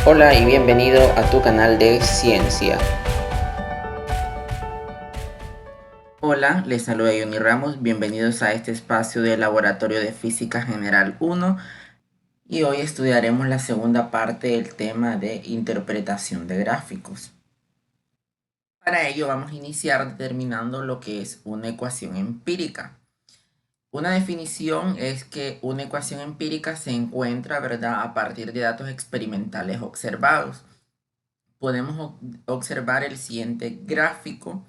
Hola y bienvenido a tu canal de ciencia. Hola, les saluda Johnny Ramos, bienvenidos a este espacio del Laboratorio de Física General 1 y hoy estudiaremos la segunda parte del tema de interpretación de gráficos. Para ello vamos a iniciar determinando lo que es una ecuación empírica. Una definición es que una ecuación empírica se encuentra, ¿verdad?, a partir de datos experimentales observados. Podemos observar el siguiente gráfico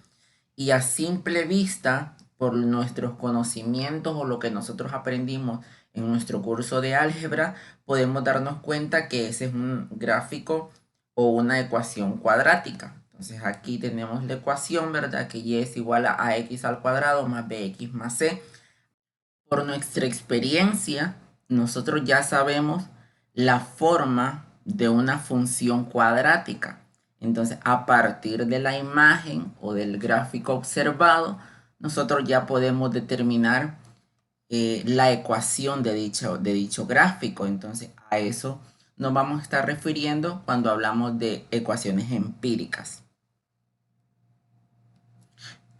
y a simple vista, por nuestros conocimientos o lo que nosotros aprendimos en nuestro curso de álgebra, podemos darnos cuenta que ese es un gráfico o una ecuación cuadrática. Entonces aquí tenemos la ecuación, ¿verdad? Que y es igual a ax al cuadrado más bx más c. Por nuestra experiencia, nosotros ya sabemos la forma de una función cuadrática. Entonces, a partir de la imagen o del gráfico observado, nosotros ya podemos determinar la ecuación de dicho gráfico. Entonces, a eso nos vamos a estar refiriendo cuando hablamos de ecuaciones empíricas.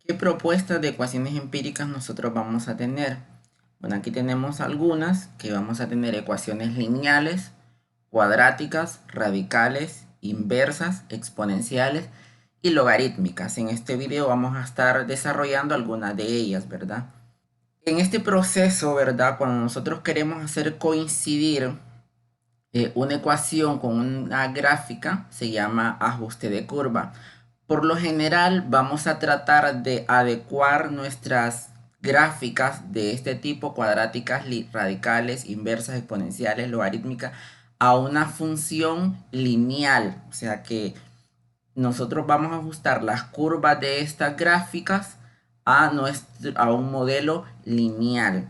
¿Qué propuestas de ecuaciones empíricas nosotros vamos a tener? Bueno, aquí tenemos algunas que vamos a tener ecuaciones lineales, cuadráticas, radicales, inversas, exponenciales y logarítmicas. En este video vamos a estar desarrollando algunas de ellas, ¿verdad? En este proceso, ¿verdad? Cuando nosotros queremos hacer coincidir una ecuación con una gráfica, se llama ajuste de curva. Por lo general, vamos a tratar de adecuar nuestras gráficas de este tipo, cuadráticas, radicales, inversas, exponenciales, logarítmicas, a una función lineal. O sea que nosotros vamos a ajustar las curvas de estas gráficas a un modelo lineal.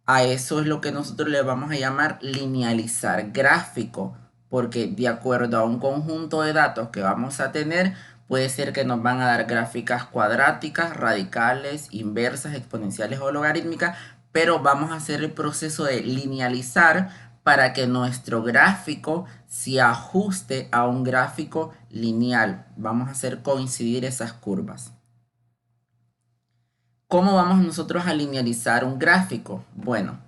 A eso es lo que nosotros le vamos a llamar linealizar gráfico, porque de acuerdo a un conjunto de datos que vamos a tener, puede ser que nos van a dar gráficas cuadráticas, radicales, inversas, exponenciales o logarítmicas, pero vamos a hacer el proceso de linealizar para que nuestro gráfico se ajuste a un gráfico lineal. Vamos a hacer coincidir esas curvas. ¿Cómo vamos nosotros a linealizar un gráfico? Bueno,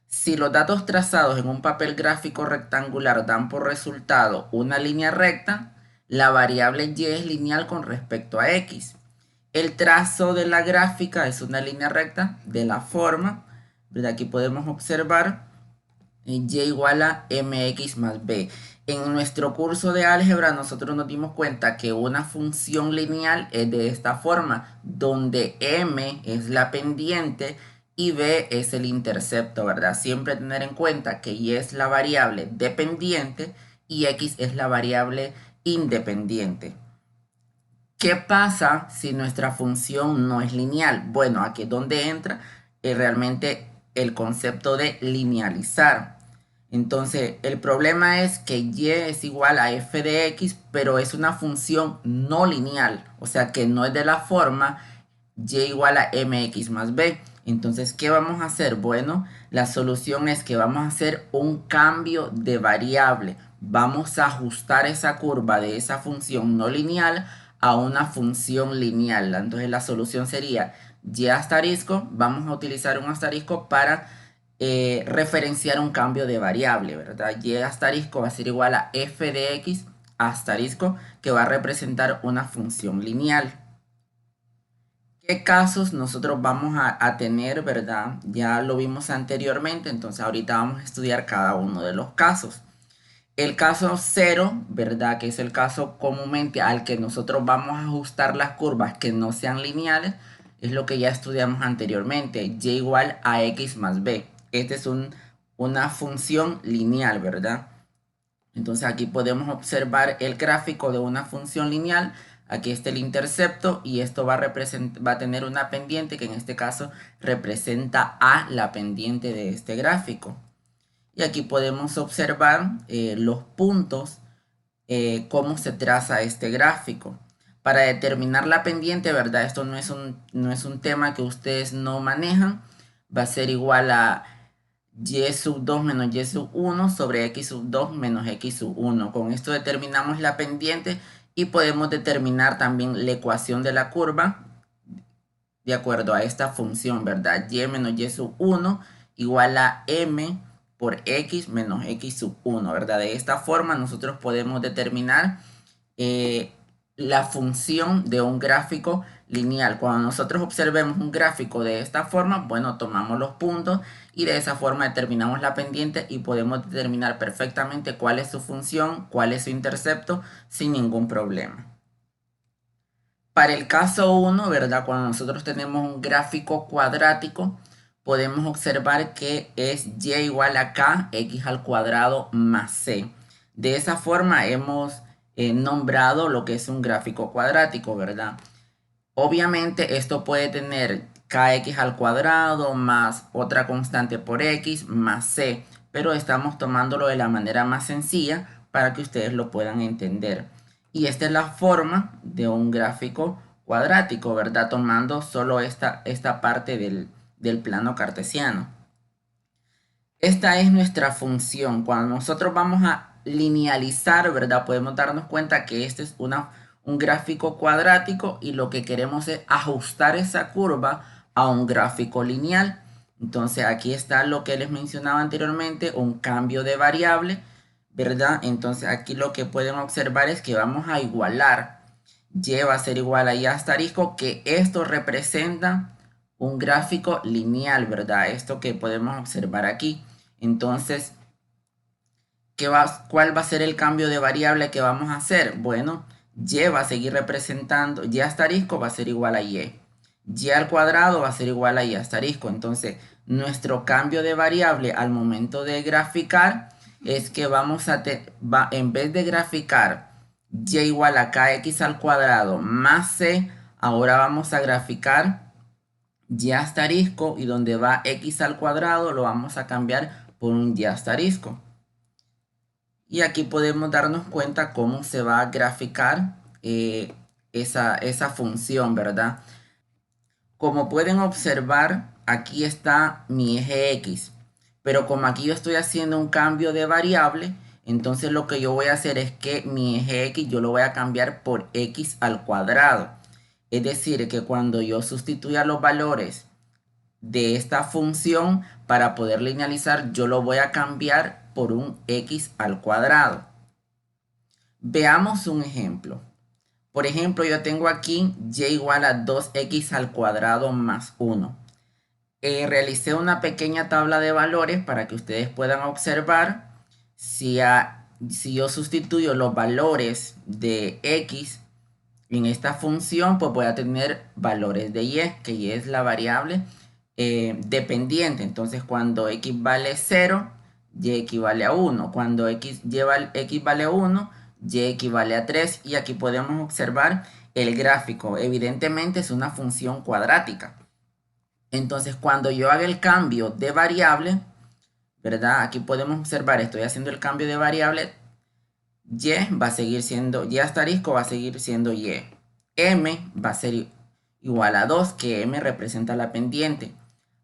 si los datos trazados en un papel gráfico rectangular dan por resultado una línea recta, la variable y es lineal con respecto a x. El trazo de la gráfica es una línea recta de la forma, ¿verdad? Aquí podemos observar y igual a mx más b. En nuestro curso de álgebra nosotros nos dimos cuenta que una función lineal es de esta forma, donde m es la pendiente y b es el intercepto, ¿verdad? Siempre tener en cuenta que y es la variable dependiente y x es la variable independiente. ¿Qué pasa si nuestra función no es lineal? Bueno, aquí es donde entra realmente el concepto de linealizar. Entonces, el problema es que y es igual a f de x, pero es una función no lineal. O sea, que no es de la forma y igual a mx más b. Entonces, ¿qué vamos a hacer? Bueno, la solución es que vamos a hacer un cambio de variable. Vamos a ajustar esa curva de esa función no lineal a una función lineal. Entonces, la solución sería y asterisco. Vamos a utilizar un asterisco para referenciar un cambio de variable, ¿verdad? Y asterisco va a ser igual a f de x asterisco, que va a representar una función lineal. ¿Qué casos nosotros vamos a tener, verdad? Ya lo vimos anteriormente, entonces ahorita vamos a estudiar cada uno de los casos. El caso 0, ¿verdad? Que es el caso comúnmente al que nosotros vamos a ajustar las curvas que no sean lineales, es lo que ya estudiamos anteriormente, y igual a x más b. Esta es una función lineal, ¿verdad? Entonces aquí podemos observar el gráfico de una función lineal. Aquí está el intercepto y esto va a tener una pendiente que en este caso representa a la pendiente de este gráfico. Y aquí podemos observar los puntos, cómo se traza este gráfico. Para determinar la pendiente, ¿verdad? Esto no es un tema que ustedes no manejan. Va a ser igual a y sub 2 menos y sub 1 sobre x sub 2 menos x sub 1. Con esto determinamos la pendiente y podemos determinar también la ecuación de la curva de acuerdo a esta función, ¿verdad? Y menos y sub 1 igual a m por x menos x sub 1, ¿verdad? De esta forma nosotros podemos determinar la función de un gráfico lineal. Cuando nosotros observemos un gráfico de esta forma, bueno, tomamos los puntos y de esa forma determinamos la pendiente y podemos determinar perfectamente cuál es su función, cuál es su intercepto sin ningún problema. Para el caso 1, ¿verdad? Cuando nosotros tenemos un gráfico cuadrático, podemos observar que es y igual a k, x al cuadrado más c. De esa forma hemos nombrado lo que es un gráfico cuadrático, ¿verdad? Obviamente esto puede tener kx al cuadrado más otra constante por x más c, pero estamos tomándolo de la manera más sencilla para que ustedes lo puedan entender. Y esta es la forma de un gráfico cuadrático, ¿verdad? Tomando solo esta parte del plano cartesiano. Esta es nuestra función. Cuando nosotros vamos a linealizar, ¿verdad? Podemos darnos cuenta que este es un gráfico cuadrático y lo que queremos es ajustar esa curva a un gráfico lineal. Entonces aquí está lo que les mencionaba anteriormente, un cambio de variable, ¿verdad? Entonces aquí lo que pueden observar es que vamos a igualar. Y va a ser igual a y asterisco, que esto representa un gráfico lineal, ¿verdad? Esto que podemos observar aquí. Entonces, ¿cuál va a ser el cambio de variable que vamos a hacer? Bueno, y va a seguir representando, y asterisco va a ser igual a y. Y al cuadrado va a ser igual a y asterisco. Entonces, nuestro cambio de variable al momento de graficar es que vamos a, en vez de graficar y igual a kx al cuadrado más c, ahora vamos a graficar y asterisco y donde va x al cuadrado lo vamos a cambiar por un y asterisco. Y aquí podemos darnos cuenta cómo se va a graficar esa función, ¿verdad? Como pueden observar, aquí está mi eje X. Pero como aquí yo estoy haciendo un cambio de variable, entonces lo que yo voy a hacer es que mi eje X yo lo voy a cambiar por X al cuadrado. Es decir, que cuando yo sustituya los valores de esta función para poder linealizar, yo lo voy a cambiar por un x al cuadrado. Veamos un ejemplo. Por ejemplo, yo tengo aquí y igual a 2x al cuadrado más 1. Realicé una pequeña tabla de valores para que ustedes puedan observar si yo sustituyo los valores de x en esta función, pues voy a tener valores de y, que y es la variable dependiente. Entonces, cuando x vale 0, y equivale a 1. Cuando x vale a 1, y equivale a 3. Y aquí podemos observar el gráfico. Evidentemente es una función cuadrática. Entonces, cuando yo haga el cambio de variable, ¿verdad? Aquí podemos observar, estoy haciendo el cambio de variable. Y va a seguir siendo, y asterisco va a seguir siendo y. M va a ser igual a 2, que M representa la pendiente.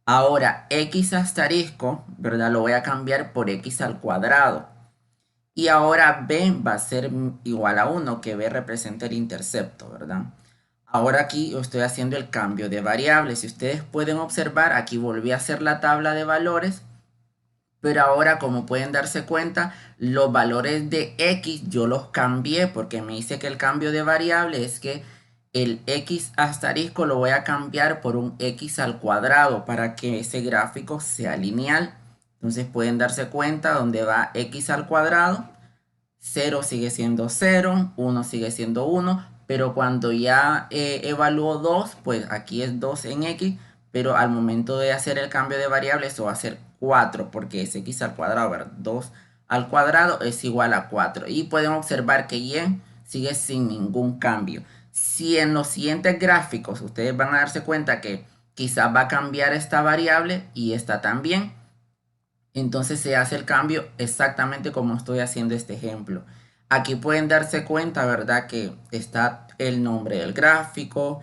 Ahora, x asterisco, ¿verdad? Lo voy a cambiar por x al cuadrado. Y ahora b va a ser igual a 1, que b representa el intercepto, ¿verdad? Ahora aquí estoy haciendo el cambio de variables. Si ustedes pueden observar, aquí volví a hacer la tabla de valores. Pero ahora, como pueden darse cuenta, los valores de x yo los cambié porque me dice que el cambio de variable es que el x asterisco lo voy a cambiar por un x al cuadrado para que ese gráfico sea lineal. Entonces pueden darse cuenta donde va x al cuadrado, 0 sigue siendo 0, 1 sigue siendo 1, pero cuando ya evalúo 2, pues aquí es 2 en x, pero al momento de hacer el cambio de variable, eso va a ser 4, porque es x al cuadrado, ¿verdad? 2 al cuadrado es igual a 4. Y pueden observar que y sigue sin ningún cambio. Si en los siguientes gráficos ustedes van a darse cuenta que quizás va a cambiar esta variable y esta también, entonces se hace el cambio exactamente como estoy haciendo este ejemplo. Aquí pueden darse cuenta, ¿verdad? Que está el nombre del gráfico,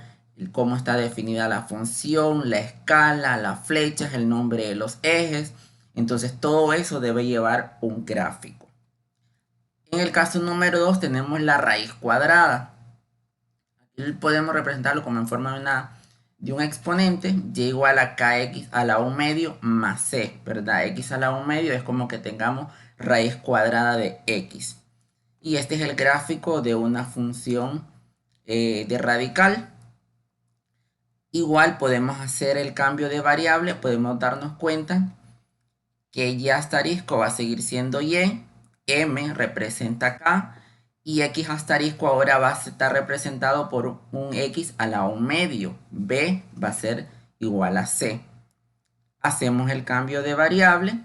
cómo está definida la función, la escala, las flechas, el nombre de los ejes. Entonces todo eso debe llevar un gráfico. En el caso número 2 tenemos la raíz cuadrada. Aquí podemos representarlo como en forma de un exponente, y igual a kx a la 1 medio más c, ¿verdad? X a la 1 medio es como que tengamos raíz cuadrada de x. Y este es el gráfico de una función de radical. Igual podemos hacer el cambio de variable, podemos darnos cuenta que y asterisco va a seguir siendo y, m representa k, y x asterisco ahora va a estar representado por un x a la 1 medio, b va a ser igual a c. Hacemos el cambio de variable,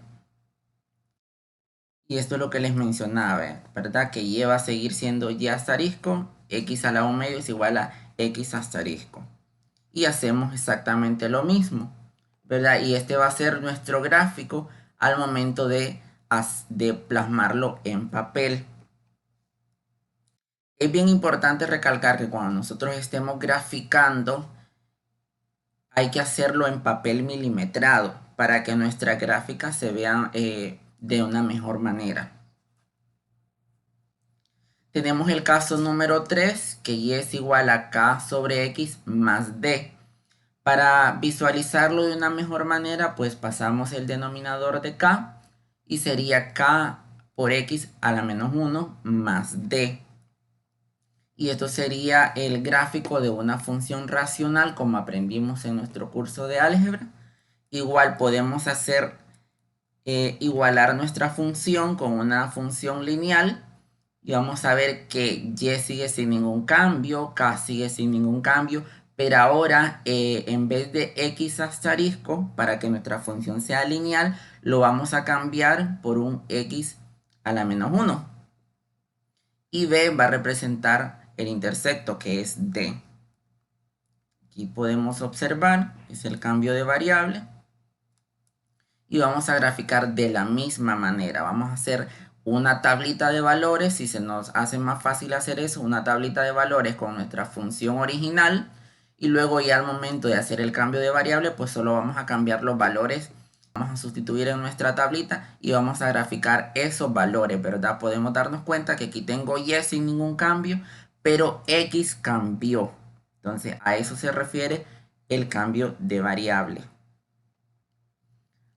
y esto es lo que les mencionaba, ¿verdad? Que y va a seguir siendo y asterisco, x a la 1 medio es igual a x asterisco. Y hacemos exactamente lo mismo, ¿verdad? Y este va a ser nuestro gráfico al momento de plasmarlo en papel. Es bien importante recalcar que cuando nosotros estemos graficando, hay que hacerlo en papel milimetrado para que nuestras gráficas se vean de una mejor manera. Tenemos el caso número 3, que y es igual a k sobre x más d. Para visualizarlo de una mejor manera, pues pasamos el denominador de k y sería k por x a la menos 1 más d. Y esto sería el gráfico de una función racional, como aprendimos en nuestro curso de álgebra. Igual podemos hacer igualar nuestra función con una función lineal. Y vamos a ver que y sigue sin ningún cambio, k sigue sin ningún cambio. Pero ahora, en vez de x asterisco, para que nuestra función sea lineal, lo vamos a cambiar por un x a la menos 1. Y b va a representar el intersecto, que es d. Aquí podemos observar, es el cambio de variable. Y vamos a graficar de la misma manera. Vamos a hacer una tablita de valores, si se nos hace más fácil hacer eso, una tablita de valores con nuestra función original. Y luego ya al momento de hacer el cambio de variable, pues solo vamos a cambiar los valores. Vamos a sustituir en nuestra tablita y vamos a graficar esos valores, ¿verdad? Podemos darnos cuenta que aquí tengo y sin ningún cambio, pero x cambió. Entonces a eso se refiere el cambio de variable.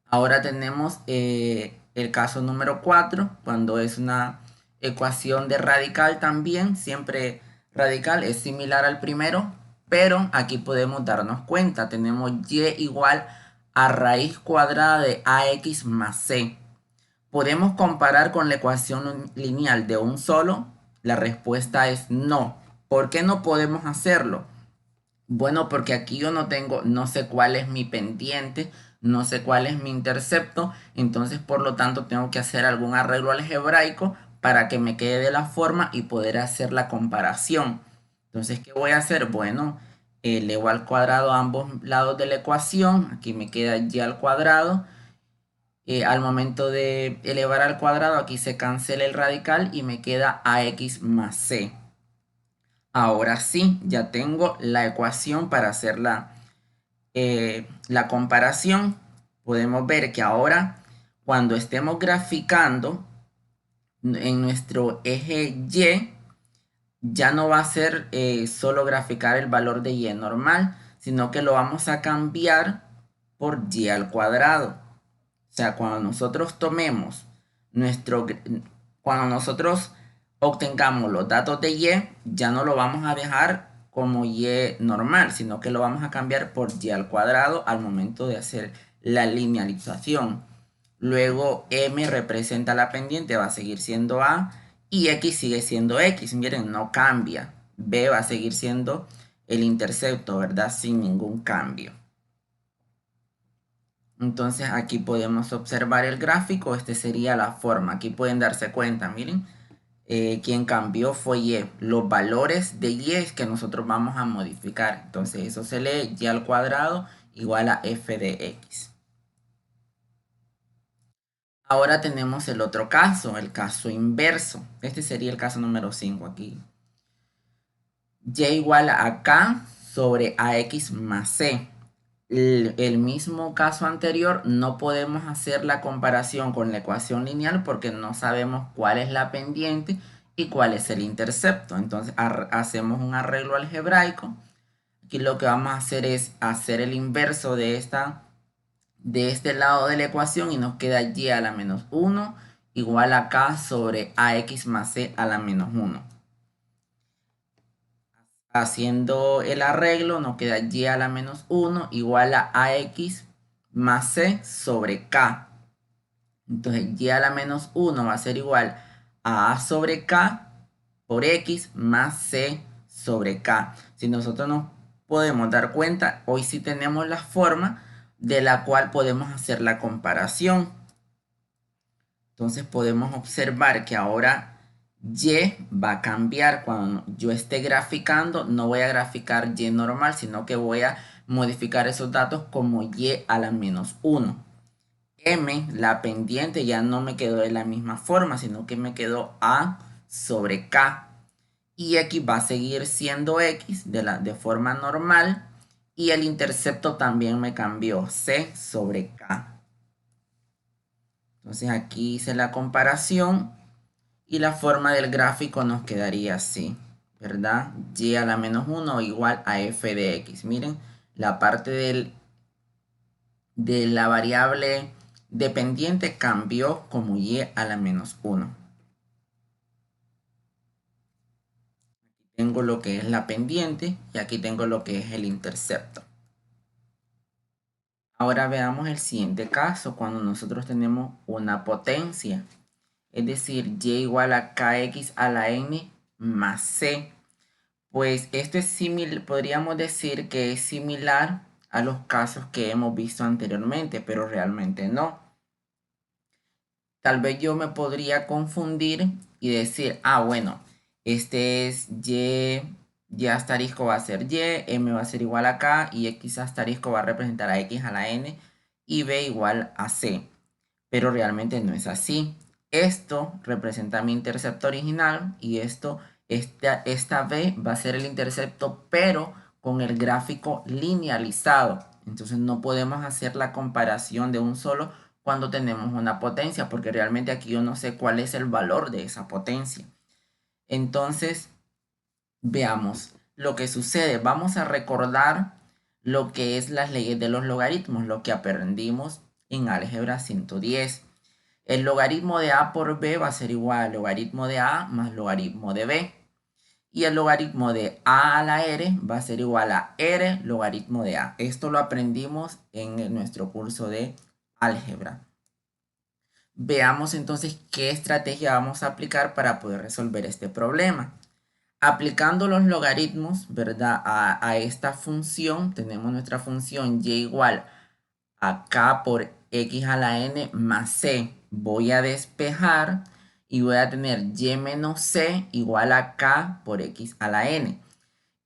Ahora tenemos el caso número 4, cuando es una ecuación de radical también, siempre radical es similar al primero, pero aquí podemos darnos cuenta, tenemos y igual a raíz cuadrada de ax más c. ¿Podemos comparar con la ecuación lineal de un solo? La respuesta es no. ¿Por qué no podemos hacerlo? Bueno, porque aquí yo no sé cuál es mi pendiente, no sé cuál es mi intercepto, entonces por lo tanto tengo que hacer algún arreglo algebraico para que me quede de la forma y poder hacer la comparación. Entonces, ¿qué voy a hacer? Bueno, elevo al cuadrado a ambos lados de la ecuación, aquí me queda y al cuadrado. Al momento de elevar al cuadrado, aquí se cancela el radical y me queda ax más c. Ahora sí, ya tengo la ecuación para hacer la comparación. Podemos ver que ahora, cuando estemos graficando en nuestro eje Y, ya no va a ser solo graficar el valor de Y normal, sino que lo vamos a cambiar por Y al cuadrado. O sea, cuando nosotros cuando nosotros obtengamos los datos de Y, ya no lo vamos a dejar como Y normal, sino que lo vamos a cambiar por Y al cuadrado al momento de hacer la linealización. Luego M representa la pendiente, va a seguir siendo A, y X sigue siendo X. Miren, no cambia. B va a seguir siendo el intercepto, ¿verdad? Sin ningún cambio. Entonces aquí podemos observar el gráfico, este sería la forma. Aquí pueden darse cuenta, miren, quien cambió fue Y. Los valores de Y es que nosotros vamos a modificar. Entonces eso se lee Y al cuadrado igual a f de x. Ahora tenemos el otro caso, el caso inverso. Este sería el caso número 5 aquí. Y igual a k sobre ax más c. el mismo caso anterior, no podemos hacer la comparación con la ecuación lineal porque no sabemos cuál es la pendiente y cuál es el intercepto. Entonces hacemos un arreglo algebraico. Aquí lo que vamos a hacer es hacer el inverso de este lado de la ecuación y nos queda y a la menos 1 igual a k sobre ax más c a la menos 1. Haciendo el arreglo nos queda y a la menos 1 igual a ax más c sobre k. Entonces y a la menos 1 va a ser igual a sobre k por x más c sobre k. Si nosotros nos podemos dar cuenta, hoy sí tenemos la forma de la cual podemos hacer la comparación. Entonces podemos observar que ahora y va a cambiar. Cuando yo esté graficando, no voy a graficar y normal, sino que voy a modificar esos datos como y a la menos 1. M, la pendiente, ya no me quedó de la misma forma, sino que me quedó A sobre K. Y aquí va a seguir siendo X de forma normal. Y el intercepto también me cambió, C sobre K. Entonces aquí hice la comparación y la forma del gráfico nos quedaría así, ¿verdad? Y a la menos 1 igual a f de x. Miren, la parte de la variable dependiente cambió como y a la menos 1. Aquí tengo lo que es la pendiente y aquí tengo lo que es el intercepto. Ahora veamos el siguiente caso cuando nosotros tenemos una potencia. Es decir, y igual a kx a la n más c. Pues esto es similar, podríamos decir que es similar a los casos que hemos visto anteriormente, pero realmente no. Tal vez yo me podría confundir y decir, bueno, este es y asterisco va a ser y, m va a ser igual a k y x asterisco va a representar a x a la n y b igual a c. Pero realmente no es así. Esto representa mi intercepto original y esta b va a ser el intercepto, pero con el gráfico linealizado. Entonces no podemos hacer la comparación de un solo cuando tenemos una potencia, porque realmente aquí yo no sé cuál es el valor de esa potencia. Entonces, veamos lo que sucede. Vamos a recordar lo que es las leyes de los logaritmos, lo que aprendimos en álgebra 110. El logaritmo de a por b va a ser igual al logaritmo de a más logaritmo de b. Y el logaritmo de a la r va a ser igual a r logaritmo de a. Esto lo aprendimos en nuestro curso de álgebra. Veamos entonces qué estrategia vamos a aplicar para poder resolver este problema. Aplicando los logaritmos, ¿verdad? A esta función, tenemos nuestra función y igual a k por x a la n más c. Voy a despejar y voy a tener y menos c igual a k por x a la n.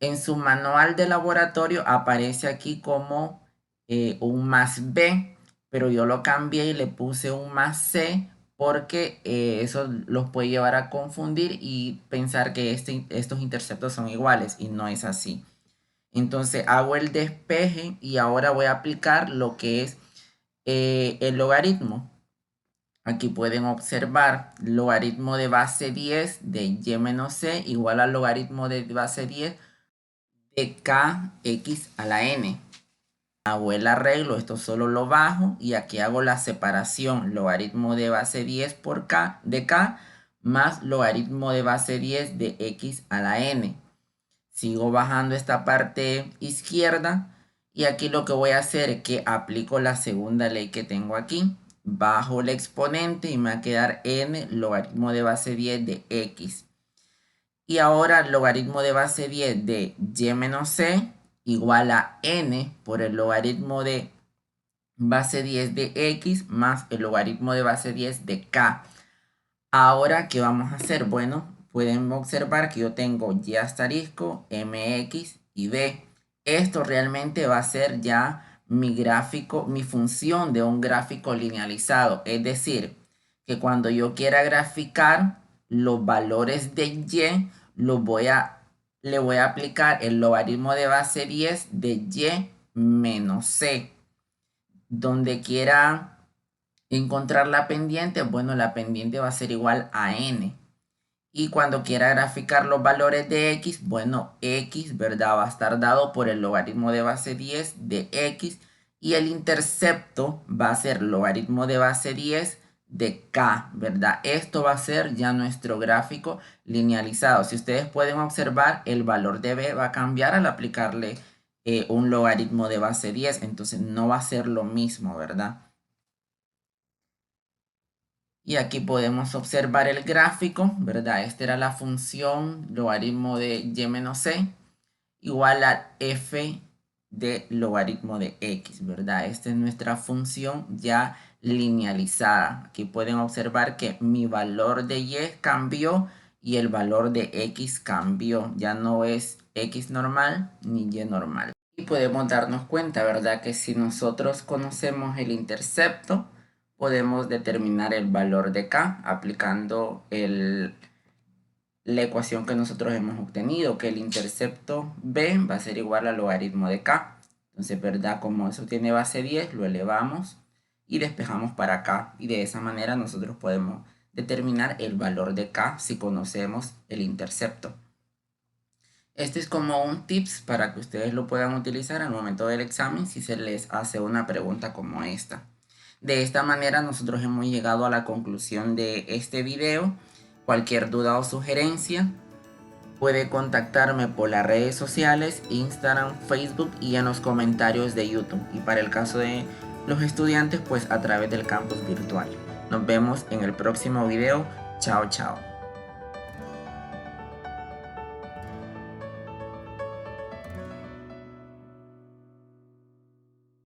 En su manual de laboratorio aparece aquí como un más b, pero yo lo cambié y le puse un más c porque eso los puede llevar a confundir y pensar que estos interceptos son iguales y no es así. Entonces hago el despeje y ahora voy a aplicar lo que es el logaritmo. Aquí pueden observar logaritmo de base 10 de y menos c igual al logaritmo de base 10 de kx a la n. Hago el arreglo, esto solo lo bajo y aquí hago la separación, logaritmo de base 10 por k de k más logaritmo de base 10 de x a la n. Sigo bajando esta parte izquierda y aquí lo que voy a hacer es que aplico la segunda ley que tengo aquí. Bajo el exponente y me va a quedar n logaritmo de base 10 de x. Y ahora el logaritmo de base 10 de y menos c igual a n por el logaritmo de base 10 de x más el logaritmo de base 10 de k. Ahora, ¿qué vamos a hacer? Bueno, pueden observar que yo tengo y asterisco, mx y b. Esto realmente va a ser ya mi gráfico, mi función de un gráfico linealizado. Es decir, que cuando yo quiera graficar los valores de y, le voy a aplicar el logaritmo de base 10 de y menos c. Donde quiera encontrar la pendiente, bueno, la pendiente va a ser igual a n. Y cuando quiera graficar los valores de x, bueno, x, ¿verdad? Va a estar dado por el logaritmo de base 10 de x. Y el intercepto va a ser logaritmo de base 10 de k, ¿verdad? Esto va a ser ya nuestro gráfico linealizado. Si ustedes pueden observar, el valor de b va a cambiar al aplicarle un logaritmo de base 10. Entonces no va a ser lo mismo, ¿verdad? Y aquí podemos observar el gráfico, ¿verdad? Esta era la función logaritmo de y menos c igual a f de logaritmo de x, ¿verdad? Esta es nuestra función ya linealizada. Aquí pueden observar que mi valor de y cambió y el valor de x cambió. Ya no es x normal ni y normal. Y podemos darnos cuenta, ¿verdad? Que si nosotros conocemos el intercepto, podemos determinar el valor de k aplicando la ecuación que nosotros hemos obtenido, que el intercepto b va a ser igual al logaritmo de k. Entonces, ¿verdad? Como eso tiene base 10, lo elevamos y despejamos para acá. Y de esa manera nosotros podemos determinar el valor de k si conocemos el intercepto. Este es como un tips para que ustedes lo puedan utilizar al momento del examen si se les hace una pregunta como esta. De esta manera nosotros hemos llegado a la conclusión de este video. Cualquier duda o sugerencia puede contactarme por las redes sociales, Instagram, Facebook y en los comentarios de YouTube. Y para el caso de los estudiantes, pues a través del campus virtual. Nos vemos en el próximo video. Chao, chao.